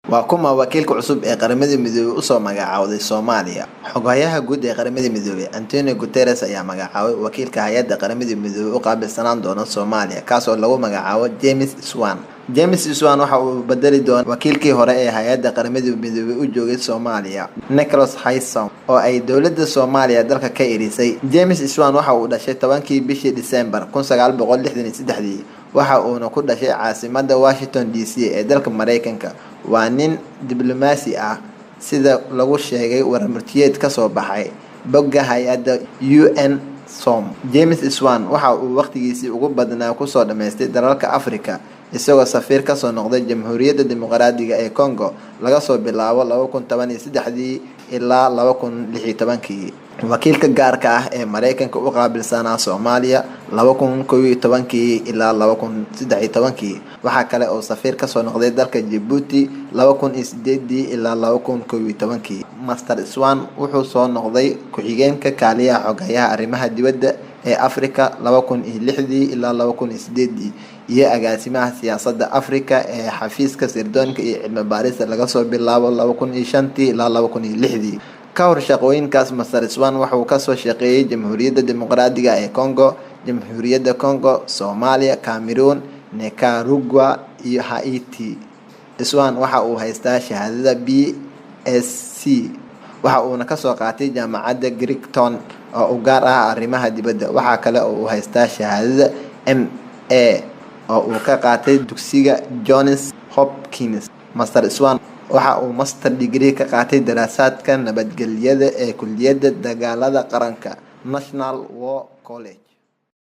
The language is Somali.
Waa kuma wakiilka cusub ee Qaramada Midoobay u soo magacaawday Soomaaliya. Xogayaha guud ee Qaramada Midoobay Antonio Guterres ayaa magacaabay wakiilka hay'adda Qaramada Midoobay u qaabilsanaan doona Soomaaliya, kaas oo lagu magacaabo James Swan. James Swan waxa uu bedeli doonaa wakiilkii hore ee hay'adda Qaramada Midoobay u joogay Soomaaliya, Nicholas Haysom, oo ay dowladda Soomaaliya dalka ka erisay. James Swan waxa uu dhashay 10kii bishii December 1963, waxa uuna ku dhashay caasimadda Washington DC ee dalka Mareykanka. Waa nin diblomaasi ah sida lagu sheegay warmurtiyeed ka soo baxay bogga hay'adda UNSOM. James Swan waxa uu waqtigiisii ugu badnaa ku soo dhameystay dalalka Afrika, isagoo safiir ka soo noqday Jamhuuriyadda Dimuqraadiga ee Congo laga soo bilaabo 2013 ilaa 2016. Wakiilka gaarka ah ee Mareykanka u qaabilsanaa Soomaaliya 2011 ilaa 2013. Waxa kale oo safiir ka soo noqday dalka Djibouti 2008 ilaa 2011. Master Swan wuxuu soo noqday ku-xigeenka kaaliyaha xogayaha arrimaha dibadda ee Afrika 2006 ilaa 2008 iyo agaasimaha siyaasadda Afrika ee xafiiska sirdoonka iyo cilmi baarista laga soo bilaabo 2005 ilaa 2006. Ka hor shaqooyinkaas, Master Swan waxa uu ka soo shaqeeyay Jamhuuriyadda Dimuqraadiga ee Congo, Jamhuuriyadda Congo, Soomaaliya, Cameroon, Nicaragua iyo Haiti. Swan waxa uu haystaa shahaadada BSc, waxa uuna ka soo qaatay jaamacadda Georgetown oo u gaar ah arrimaha dibadda. Waxa kale oo uu haystaa shahaadada MA oo uu ka qaatay dugsiga Johns Hopkins. Master Swan waxa uu master degree ka qaatay daraasaadka nabadgelyada ee Kulliyadda Dagaalada Qaranka, National War College.